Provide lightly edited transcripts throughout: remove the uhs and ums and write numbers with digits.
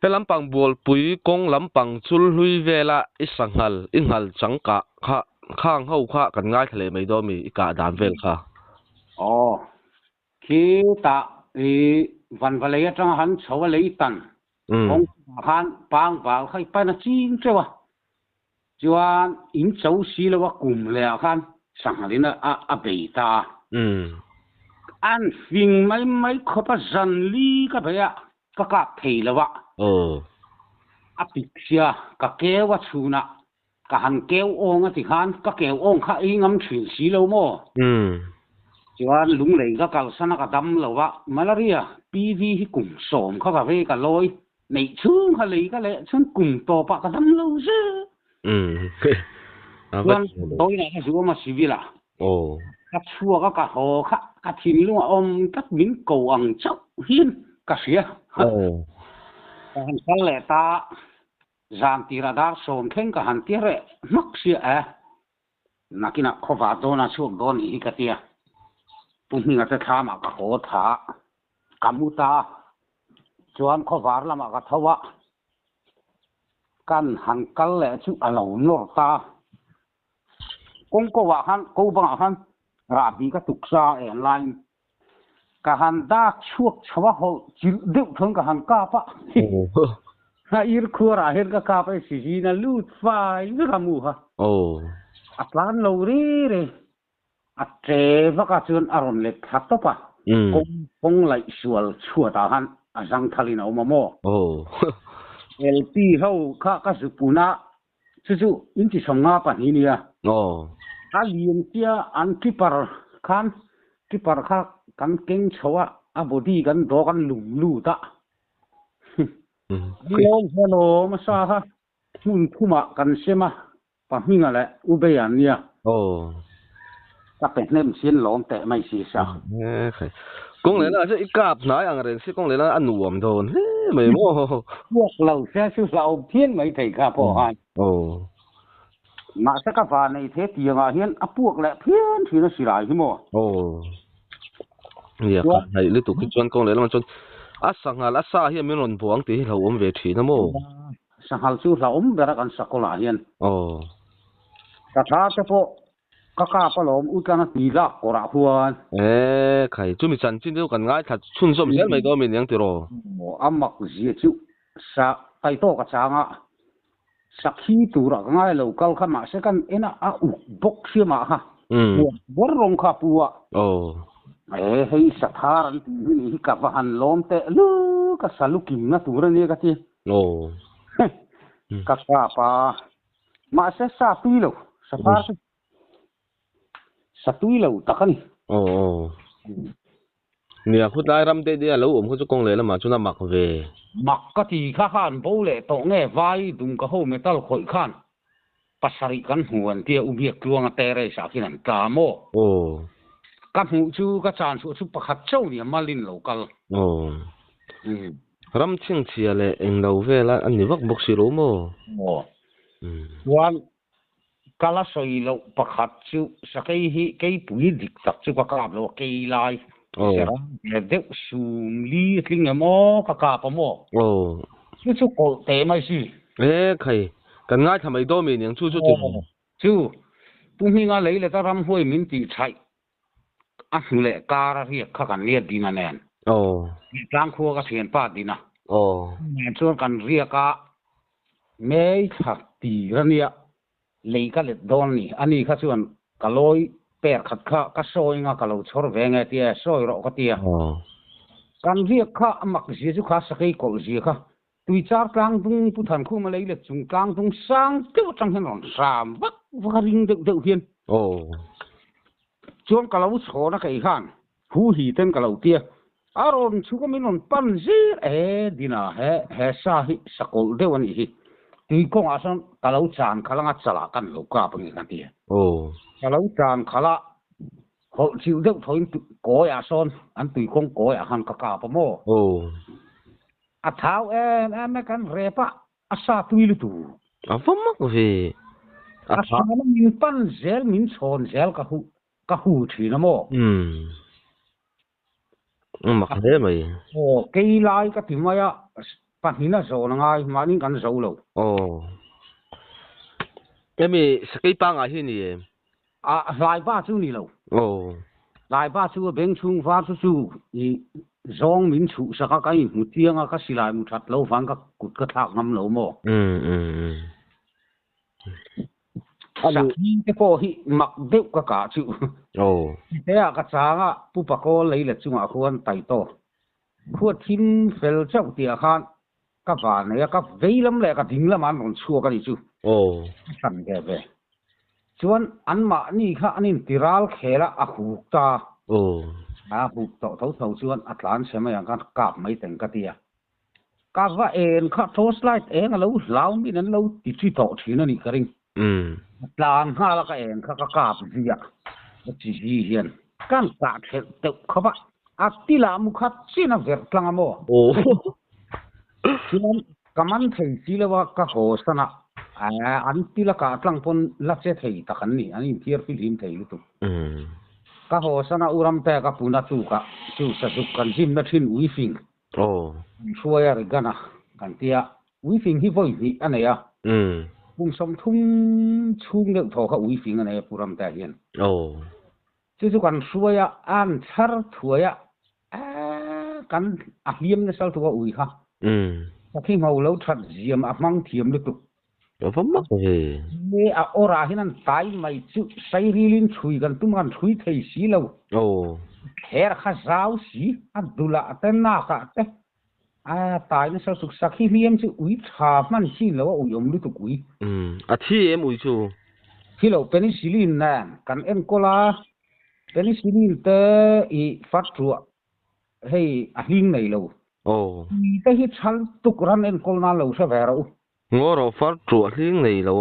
he lampang bol pui kong lampang chul hlui vela isanghal inghal changka kha khang ho kha kan ngai thale mai do mi ka dan vel kha khi ta van vale atang han chawa lei tan kong han pang bal khai pa na ching chewa chuan in chau si lo wa kum le khan sanghalina a beita an fing mai khopa zan li ka baya ka thei lawa a piksia ka kewa chuna ka han keu ong ati khan ka keu ong kha ingam thin si lo mo chuan lung lei ka kal sana ka dam lawa malaria pv hi kum som kha ka ve ka loi nei chung kha lei ka le chun kum to pa ka dam lo se chuan toi na su ma sivila ka chua ka ho kha ka thin lu om tak min ko ang chau hin ka sia han kal le ta zam tirada som khen ka han tire mak sia nakina khova dona chu don hi ka tia pumhinga ta thama ka ho tha kamuta chuan khovar lama ka thawa kan han kal le chu alo nor ta kong ko wa han ko ba han ra bi ka tuksa en line ka han da chuak chawa ho jil deu thong ka han ka pa ha ir khura her ka pa si na lut fai ka mu ha atlan lo re atre va ka chun aron le khat to pa kong lai sual chua ta han azang thalina omamo lp ho ka su puna chu inti songa pa ni nia alien tia an kipar khan kha kan keng chowa a body kan do kan lu ta hello masa ha mun thuma kan sema pa hinga le ubeyan nia ka pe nem sin lom te mai si sa kong le na se ikap nai ang ren si kong le na anuam don mai mo buộc lâu xe su lão thiên mấy thầy cả bỏ hai mà sẽ các bà này thế tiền à hiến áp buộc lại thiên thì nó xì lại chứ mò dạ hay lúc tụi cái chuyện kong le nó chuyện sang hal asa hiền mình còn buông thì lâu về thì nó mò sang hal su lão về ra kan sakola hiền cả thà cho po kaka pa lom utan ti la kora huan khai chu mi chan chin deu kan ngai that chun som sel mai do min yang ti ro amak ji chu sa tai to ka changa sakhi tu ra ngai lo kal kha ma se kan ena a u bok sia ma ha bor rong kha puwa hei sa tharan ti ni ka va han lom te lu ka salukim na tu ra ni ka ti ka pa ma se sa pi lo sa pa satui lo takani nia khut lai ram te dia lo khu chu kong le la ma chu na mak ve mak ka ti kha khan bo le to nge vai dum ka ho metal khoi khan pasari kan huan tia ubiak luanga tere sa kinan ta mo ka hu chu ka chan chu pakhat chau ni malin local ram ching chia le eng lo ve la an ni vak bok si ro mo wan kala soi lo pakhat chu sakai hi kei pui dik tak chu ka kap lo kei lai le de sum li tling mo ka ka pa mo chu ko te mai si khai kan ngai thamai do mi ning chu pu mi nga lei le ta ram hoi min ti chai a le ka ra ri kha kan ne di na nen tang kho ka thien pa di na chu kan ri ka mei thak ti ra nia lei ka le don ni ani kha chuan kaloi per khat kha ka soi nga kalo chhor ve nge tia soi ro ka tia kan riak kha amak ji chu kha sakai ko ji kha tui char tlang dung pu than khu ma lei le chung tlang dung sang tu chang hen ron sam vak varing de hian chuan kalo chho na kai khan hu hi ten kalo tia aron chu ka min on pan ji dina he sa hi sakol de wani hi tui kong asan kalau chan khalanga chala kan lo ka pangi kan ti kalau chan khala ho chiu deuh thoin ko ya son an tui kong ko ya han ka pa mo a thau me kan repa asa tui lu tu afamak ve asa min pan zel min chon zel ka hu thi na mo mak he mai kei lai ka ti maya ปันนี่น่ะโซนง่ายมานี่กันโซโลมีสกีปังอ่ะที่นี่หลายบ้าสู้นี่โลหลายบ้าสู้เบ่งชุงฟ้าสู้อีซองมินชูสักไก่หมุเตียงก็สิลายมุทัดโลฟังก็กุดกระทากน้ำโลโมสักทีก็พอหิมักเด็กก็กาจูแต่กระจางอ่ะผู้ประกอบเลยแหละจุงอ่ะควรไต่โตควรทิ้งเฟลเจ้าเตียขันก็ว่าเนี่ยก็เวลำแหละก็ทิ้งละมันต้องชัวกันอีจูสั่นแกไปส่วนอันมานี่ค่ะอันนี้ติราลเขละอะหูตาหูตเท่าส่วนอัตลานใช่ไหมอย่างกันกาบไม่แต่งกะเตียกาบว่าค่ะโทสไลท์เรามีนั้นเราติดที่โตทีนั่นนี่กระริงอัตลานห้าแล้วก็ค่ะก็กาบเสียจีเฮียนกันกาดเตะเขาปะอัติลามุขัดซีน่ะเวรกลางโมส่วนกำมันถึงสิแล้วว่าก็โหสนะอันที่ละกาตลังปนลักเจไทยตะคันนี่อันนี้เทียร์ฟิลิมไทยลุตุก็โหสนะอุรัมแต่ก็ปุณตุกะจูสะสุกันจิมนัทินวิฟิงช่วยอะไรกันนะกันเตียวิฟิงที่บ่อยอันไหนอ่ะปุ่มสมทุ่งชุ่งเลือกโถเขาวิฟิงอันไหนปุรัมแต่เห็นจู่ๆกันช่วยอันชาร์ถวยกันอาเลียมเนี่ยสัลตัวอุยค่ะสักที่มาเราทัดเจียมอามังเทียมลุตุเนี่ยอราหินันตายไม่จุใส่ริลินช่วยกันตุ้มกันช่วยไทยสีเราแค่ข้าสาวสีอัดดุละแต่หน้ากะแต่ตายเนี่ยสุกสักที่เลี้ยมจุอุยชามันสีเราอุยอมลุตุกุยที่อุยชูที่เราเป็นสิลินนั่นกันโกลาเป็นสิลินเตออีฟัดตัวให้หิงในเราแต่ที่ฉันตุกรันโกลนาเราใช่ไหมเราเราฟัดตัวหิงในเรา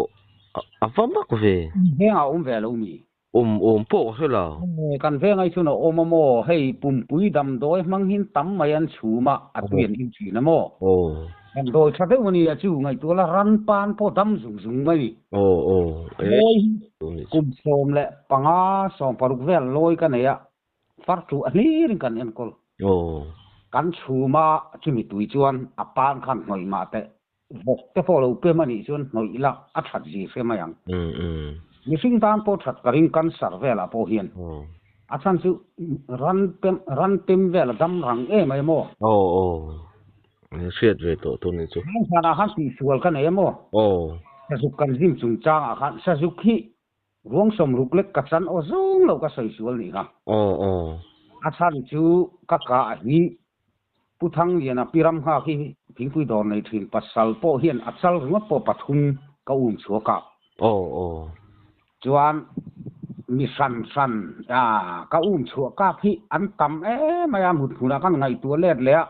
ฟังมากเลยเฮียเอาเวลามีพวกใช่หรอกันเวงไอ้ชุนโมให้ปุ่มปุยดำโดยมังหินตั้มมายันชูมาอัดเวียนหินสีนะโมกันโดยชัดเจนวันนี้จูไงตัวละรันปานพอดำสูงไม่กุมโสมแหละปังสองปรุกเวลลอยกันเนี่ยฟัดตัวอันนี้ริกันยันกอลกันชูมาจุมิตุยจวนอปานขันหน่อยมาแต่พอเราเปมันนี่จวนหน่อยละอัดหัดจีเฟมายังมีสิ่งต่างพอถัดกระดิ่งกันสารเวลาพอเฮียนอาจารย์สุรันเต็มเวลาดำรังไม่โม่เสียดเวตัวนี้สุขนาดหันตีสวลกันโม่จะสุกันริมจุงจางอาคารจะสุขีรวงสมรุกเล็กกัดสันซุงเราก็ใส่สวลนี่ครับอาจารย์จูกักกะนี่ผู้ทั้งเรียนพิรำข้าที่พิงคุยดอนในถิ่นปัสสาวะพอเฮียนอัศลงดปปัทุมก็ชัวกับจวนมีสันก็ชัวกับที่อันต่ำมายามหุดหัวกันไงตัวเล็ดแล้ว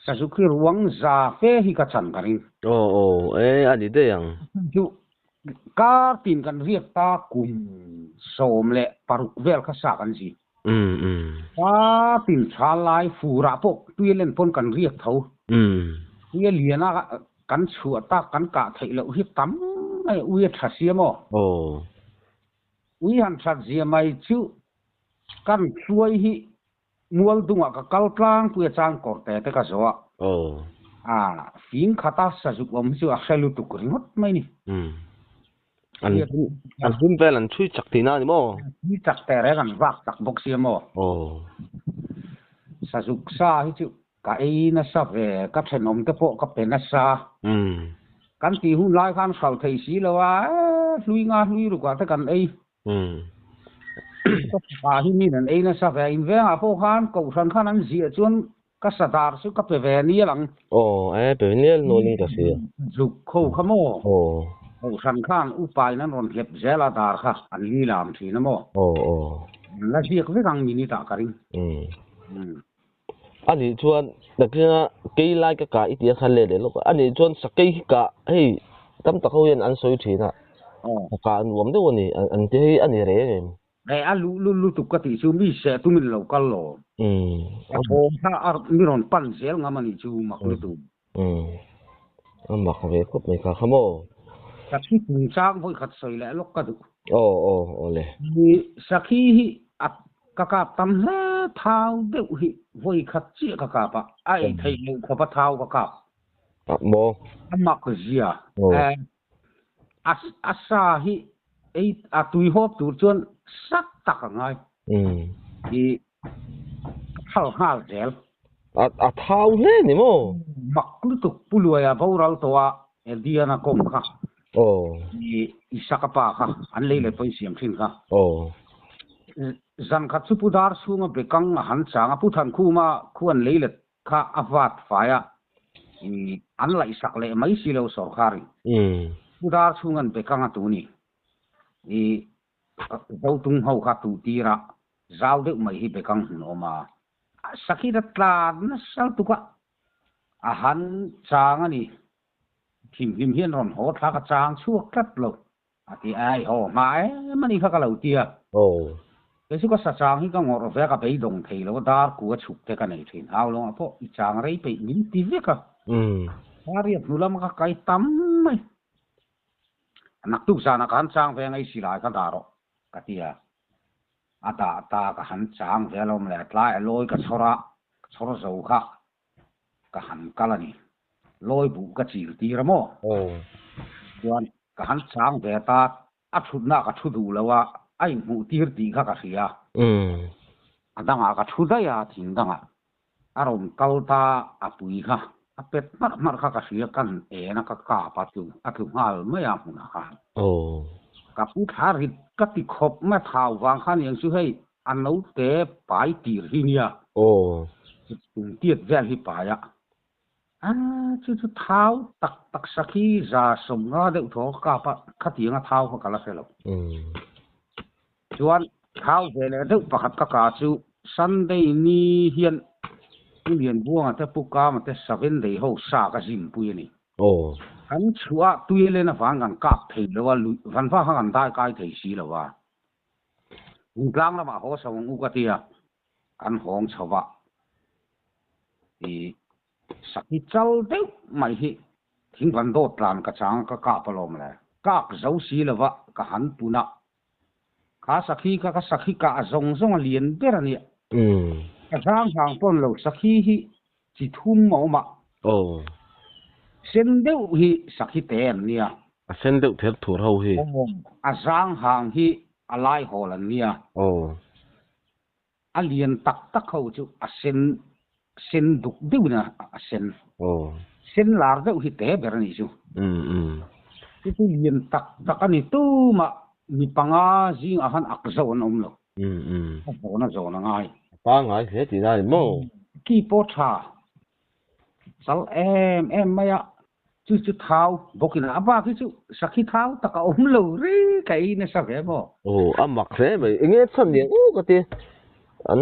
สักคือรวงซาเฟฮิกัดสันกันอันนี้ได้ยังจูกาตินกันเรียกตากุมโสมเละปารุกเวลข้าสักันสิตินชาลายฟูระพกตัวเล่นพ้นกันเรียกเขาตัวเลียนะกันชัวตากันกะไทยแล้วที่ตั้มไอ้อุยชัดเสียมั้งอุยหันชัดเสียไม่ชิวกันช่วยให้มัวดุงกับกัลกลางตัวจางกอดแต่ก็สัวฟิงขัดสะจุกว่ามันชิวอักษรลุตุกริงดไม่นี่อันหุ่นเวลันช่วยจักทีน่านี่มั้งนี่จักแต่แรกันวักจักบกเสียมั้งสะจุกซาที่ชิวก็น่ะสับกับขนมตะโพกับเป็นน่ะซากันที่หุ่นลายขันเขาไทยสีแล้วว่าลุยรู้กว่าแต่กันก็ที่นี่นั่นน่ะสับอินเวงพวกขันกูสันขันนั้นเสียจนก็สตาร์สุกับเวนี่หลังเป็นเนี่ยโน่นนี่ก็เสียจุกเข้าขโมกูสันขันอุปายนั้นรอนเก็บเจลาดาร์ค่ะอันนี้ลามทีนะโมแล้วเสียก็ไม่รังมินิตาการิงอันนี้ชวนแต่คือกี่ไล่ก็กะอีเดียคันเลยลูกอันนี้ชวนสักกี่กะให้ตั้มตะเขาเย็นอันสวยทีน่ะการรวมด้วยวันนี้อันที่อันนี้เร่งอันรู้ตุกติชูมีเสตุมิลเราก็หล่อโอ้ถ้ามีรอนปั่นเสียงมันนี่ชูมักเลยตุมักเวกไม่ค่ะขโมยสักที่ถึงช้างพวกขัดสวยแล้วลูกก็ตุเลยมีสักที่อัดกะกาตั้มเล่เท้าเดือดหิวยขัดเจี๊ยกะกาปะไอ้ไทยมุขปะเท้ากะกา mo amak zia asa hi ei atui hop tu chuan sak tak ngai i hal hal gel a thau le ni mo mak lu tu puluaya boral towa diana kom kha i isakapa kha an leile poi siam thin kha zan kha chu pudar sunga bekang han changa puthan khuma khuan leile kha awat faya i an la isak le mai silo sarkari pudar sungan bekang atuni i zautung hau kha tu tira zau de mai hi bekang noma sakira tlan sal tuka ahan changa ni thim hian ron ho thla ka chang chuak tat lo ati ai ho mai mani kha ka lo tia kesu ka sa chang hi ka ngor ve ka bei dong thei lo dar ku chuk te ka nei thin haw lo apo i chang rei pe min ti ve ka hari nulam ka kai tam mai anak tu sana kan chang ve ngai silai ka daro ka tia ata ka han chang ve lo mle tla loi ka chora zo kha ka han kalani loi bu ka chil ti ra mo chuan ka han chang ve ta a thut na ka thu du lawa ai mu tir ti kha ka sia adanga ka thu da ya thing danga aron kalta apui kha apet mar kha ka sia kan na ka pa tu a thu hal ma ya hu na kha ka pu tharit ka ti khop ma thau wang khan yang su hei an no te pai tir hi nia tung tiet vel hi pa ya chu thau tak sakhi za som nga de tho ka pa khati nga thau ka la selo chuan thau ve le de pakhat ka chu Sunday ni hian hian buang ta puka ma te 7 day ho sa ka jim pui ni an chua tuile na wangan ka thei lo wa van fa han dai kai thei si lo wa unglang la ma ho sa ngu ka tia an hong chawa i sakhi chal de mai hi thing van do tlan ka chang ka palom la ka zo si lo wa ka han puna ka sakhi ka zong lian ber ani ka sang hang pon lo sakhi hi chi thum mo ma sen deu hi sakhi ten nia a sen deu ther thur ho hi a sang hang hi alai holan nia a lian tak ho chu a sen duk deu na a sen lar deu hi te ber ni chu chu lian tak ani tu ma mi panga jing a han ak zo an om lo zo na ngai pa ngai he ti dai mo ki po tha sal em maya chu thau bokina aba ki chu sakhi thau taka om lo ri kai na sa ve mo amak se me nge chan ni ka ti an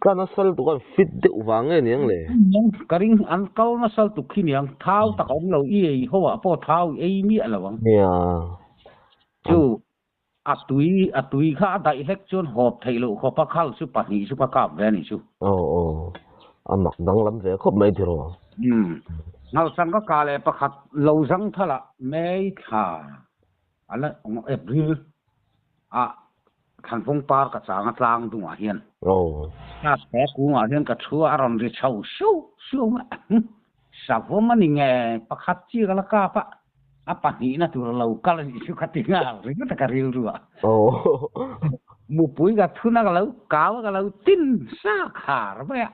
kana sal tu kan fit de wange niang le karing an kal na sal tu khin yang thau taka om lo i ho wa po thau ei mi ala wang ya chu atui kha dai hek chon hop thailo kho pa khal su pa ni su pa ka ve ni chu amak dang lam ve khop mai thiro ngal sang ka kale pakhat lo jang thala mei tha ala april a khan phong par ka changa tlang du ma hian na se ku ma hian ka thua aron ri chau shu ma sa vo ma ni nge pakhat chi ka la ka pa apa ni na tu lo kal ni su khatinga ri ta ka ril ru mu pui ga thuna ka lo ka lo tin sa khar ba ya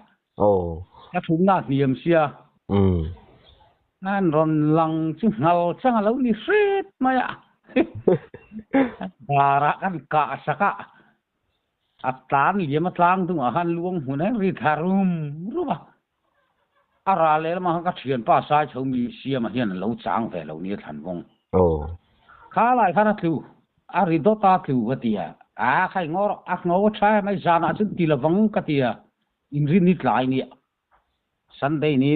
ka thuna niam sia nan ron lang chu ngal chang lo ni set ma ya bara kan ka saka atan liam tlang tu han luang huna ri tharum ruba ara le ma ka thian pa sai chou mi sia ma hian lo chang ve lo ni than wong kha lai kha na tu ari do ta tu watia khai ngor ngo cha mai jana chu ti la wang ka tia in rin ni tlai ni Sunday ni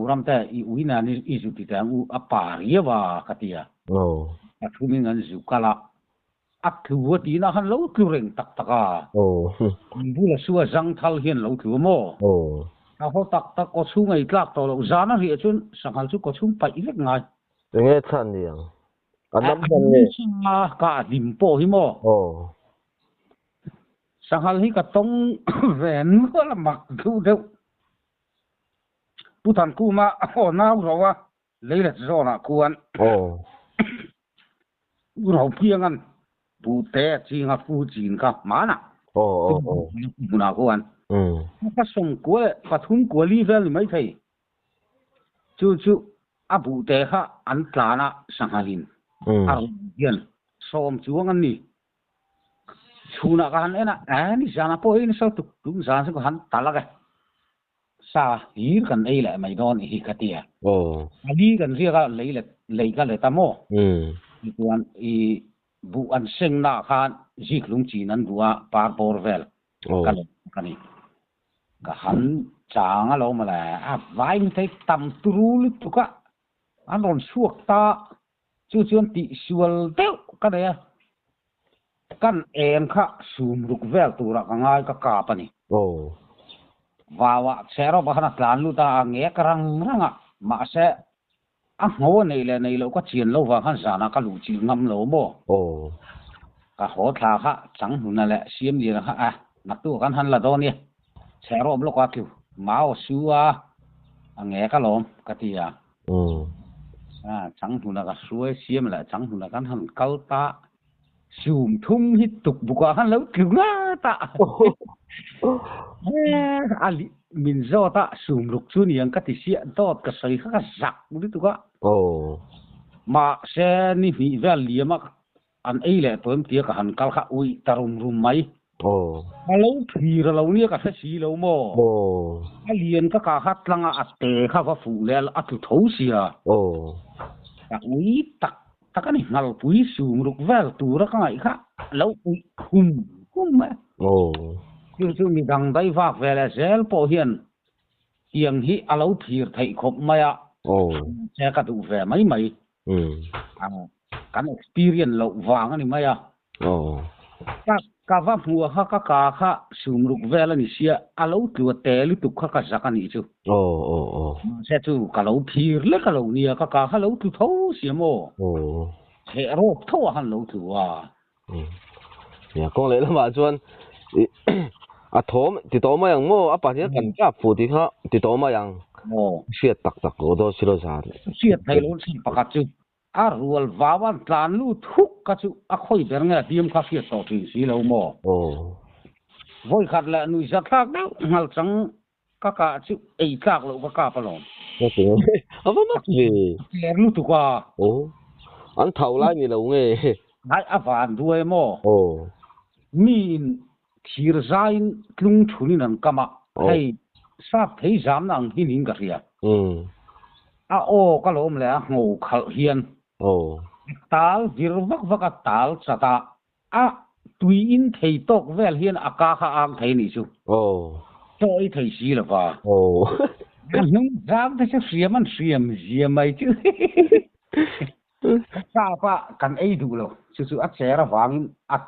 uram ta i uina ni i ju ti ta u apa ria wa ka tia a thu mi ngan ju kala a thu wati na han lo tu reng tak taka bu la suwa jang thal hian lo tu mo a ho tak ko chu ngai tlak to lo jana ri chun sangal chu ko chung pai lek ngai nge chan niang anam ban ne ka dim po hi mo sangal hi ka tong ven ko la mak thu de ผู้ทันกูมาโอ้นาวเราว่าเลยละจอนะกวนโอ้เราเพียงกันผู้แต่จริงอ่ะผู้จีนก็มาน่ะโอ้บุญากวนก็ส่งกัวปทุมกัวลีเวลไม่ใช่จู่ๆผู้แต่ฮะอันตรานะสังหารินเย็นซ้อมจวงอันนี้ชูนักหันเอ็นะนี่จานะพอเอ็นสักตุกจานสักหันตาละกันซาฮีร์กันแหละไม่โดนอีกทีอ่ะอันนี้กันเรียกว่าเลยกันเลยตามโมอีกวันบุอันเซงนาคานจิกลุงจีนันดัวปาร์บอร์เวลกันนี่ก็หันจางอะไรมาแล้วไว้ไม่ใช่ตำตรูลิตุกะอันนนสวกตาจู่ๆติสวลเต้ากันเลยกันเอ็นค่ะสูมลุกเวลตัวละง่ายก็กาปนี่ว่าเชื่อเราบ้านหลานลูกตาเงี้ยกรังอ่ะมาเสียหัวในเราก็เชียนเราว่าขันสานะก็ลูจีงำเราโม่ก็หัวทาค่ะจังหุ่นนั่นแหละเสียมดีนะค่ะนักตัวกันหันละโดนี่เชื่อเราบอกว่าคิวมาชัวเงี้ยก็ล้มก็ที่จังหุ่นก็สวยเสียมแหละจังหุ่นกันหันเก้าตาสูมทุ่มฮิตตุกบุกหันแล้วคิวละตาali min zota sumruk chu niang ka ti sia dot ka sai kha zak bu tu ka ma se ni hi vel liama an ei le tom tia ka han kal kha ui tarum mai alo phir lo ni ka sa si lo mo alien ka hat langa atte kha fa fu le a tu tho sia ka ui tak ani ngal pui sumruk vel tu ra ka ngai kha lo ui hum maจู่ๆมีดังได้ฝากเวลาเซลพอเห็นเอียงที่อาเราถีร์ไทยครบไหมอ่ะแช่กระดูกแฝงไหมการ experience เราวางอันนี้ไหมอ่ะก็ว่าหัวข้ากาข้าสูงลุกเวลานี่เสียอาเราตัวเตลิตุกข้าก็สักอันนี้จู่แช่จู่ก็เราถีร์เล็กก็เราเนี่ยก็ข้าเราตัวเท่าเสียโม่เฮโร่เท่าหันเราตัวเนี่ยก็เลยละมาชวนโถมติดต่อมาอย่างโม่ป่านนี้กันจับฟูที่เขาติดต่อมาอย่างเสียตักโอ้โดสิโรซาเสียไทยรู้สิปากจู่รัวว่าวันตานลู่ทุกกจู่ค่อยเดินเงี้ยทีมข้าเสียต่อที่สีเหลาโม่วันขัดละนุ่ยสักทักแล้วหัลจังก็จู่ไอ้ทักเราก็กล้าปลอมโอ้โหเอามาเลยเลี้ยงลู่ถูกว่าอันเท่าไรนี่เราไงไอ้อาฟานด้วยโม่มีทีร์ใจลุงชุนี่นั่นก็มาให้ทราบที่จำนั่งที่นิ่งกันเรียก็ล้มแล้วงูเขาเฮียนตาลวิรวักตาลสตาตุยอินไทยตกเวลเฮียนอากาข้าอ่างไทยนี่ชูโจ้ไอ้ไทยสีละฟ้านุ่งจำแต่เสียมันเสียไม่ชื่อทราบว่ากันไอ้ดูแล้วจู่ๆอัดเสียระวัง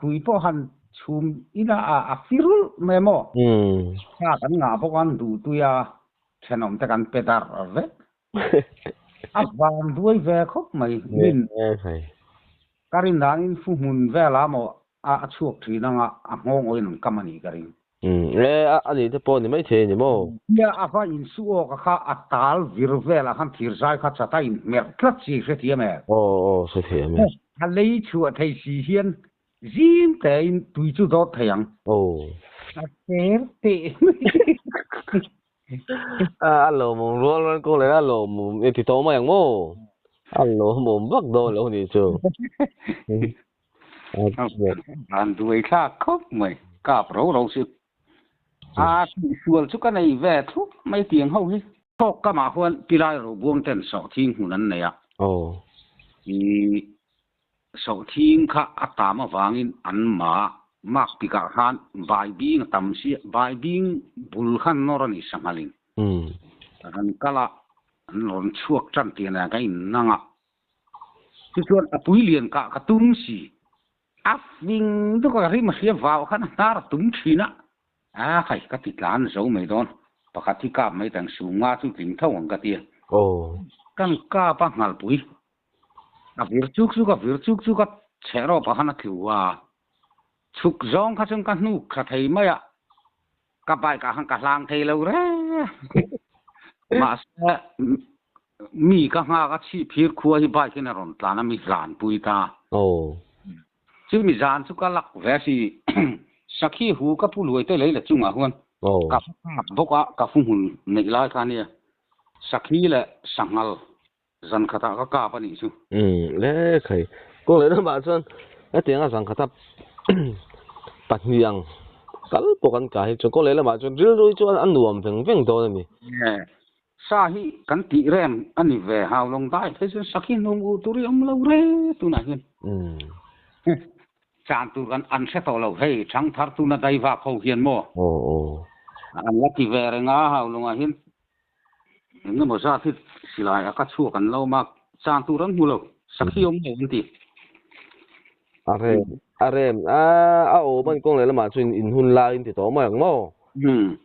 ตุยพอหันชุมอีน่าฟิรุลเมโมถ้ากันงาพวกกันดูตัวยาเช่นนั้นแต่กันเปตาร์เววางด้วยเวคบไม่มินการินดานินฟูมุนเวลาโมช่วงที่นั่งงงโอยนั่งกำมันอีการินอันนี้จะปนไม่เช่นโมเนี่ยว่าอินสู้ก็ข้าตาลวิรเวลาขันทีร์ใจข้าจะตายเมื่อคลัดสีเสียเมื่อเสียเมื่อฮัลเลยชัวไทยสีเฮียนจิมแต่อินตุยจู่ดอทยังเสียตีอัลโหลมุมร้อนก็เลยอัลโหลมุมติดต่อมาอย่างโม่อัลโหลมุมบักโดนแล้วนี่จู่อันด้วยข้าครบไหมกับเราสิส่วนสุกันในแวดทุกไม่เตียงเขาที่พกก็มาควรปีไรเราบวงเต้นสองทิ้งหูนั้นเนี่ยสองทิ้งข้าอัตตามาวางอินอันมามักปีกหันใบบิงตำเสียใบบิงบุลขันนอรันิสังหาริงอันก็ละอันหล่นช่วงจันเตียนอะไรกันนั่งที่ชวนปุยเลียนกะตุ้งสีวิ่งทุกคนริมเสียฟ้าขันนาร์ตุ้งชีนะใครก็ติดล้านเสาไม่โดนปกติกาไม่แต่งสูงมาทุกสิ่งเท่ากันเตียกันกาปังหัลปุยวิรจุกสุกเชื่อเราปะฮันคิวว่าชุกจองข้าจงกันนุกข้าไทยไม่อะกับไปกับหังกับลางไทยเราเร่ มาเสมีก็หาก็ชีพีครัวที่บ้านที่นรนตานะมีจานปุยตาโอ้ซึ่งมีจานสุกลักแวสิสักขี้หูก็ผู้รวยได้เลยแหละจุงอ่ะฮวนโอ้กับบอกว่ากับฟุ่หุ่นในลายคันเนี่ยสักขี้แหละสังหลจันคตาก็กาปนี่ซุแล้วใครก็เลยนะบาส่วนไอ้เตียงสังคตาปัดเนียงกัลปกันกายจนก็เลยละบาส่วนรู้จวนอันรวมเพ่งโตนี่สาหิกันติแรมอันนี้เวหาวลงได้ที่สุดสักขี้นมอุตุริอมเลวเร่ตุน่ะเห็นจานตุกันอันเสตอเลวเฮ้ช่างทัดตุน่ะได้ว่าเขาเฮียนโมโอ้อันละที่เวรงาหาวลงอ่ะเห็นเงินบ่ซาที่สิลายก็ชั่วกันเรามาจานตุรันหูเลวสักขี้อมเลวติอะไรโอ้มันก็เลยละมาส่วนอินหุ่นลายอินติโตมาอย่างโม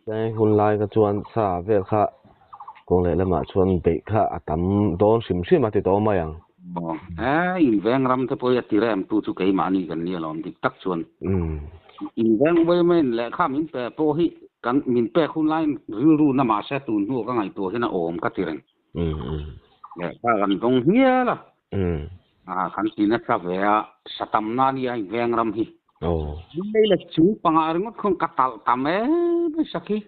แต่หุ่นลายก็ชวนซาเวลค่ะก็เลยละมาชวนเบกค่ะตำโดนสิมซิมาติโตมาอย่างบ่อินแวงรำทะโพยติแรมตูจุไกมานี่กันเนี่ยลอมติตักชวนอินแวงไว้แม่นแหละข้ามินแปโปหิกันมินแปหุ่นลายรู้ๆนะมาแซตูนหัวก็ไงตัวที่น่ะโอมกะติแรงแล้วถ้ากันตรงเฮียล่ะคันตินะซะเวะสตัมนานี่ไอ้แวงรำหิโอ้นี่แหละจูปังอารงคงกะตัลตะเมไม่สักขี้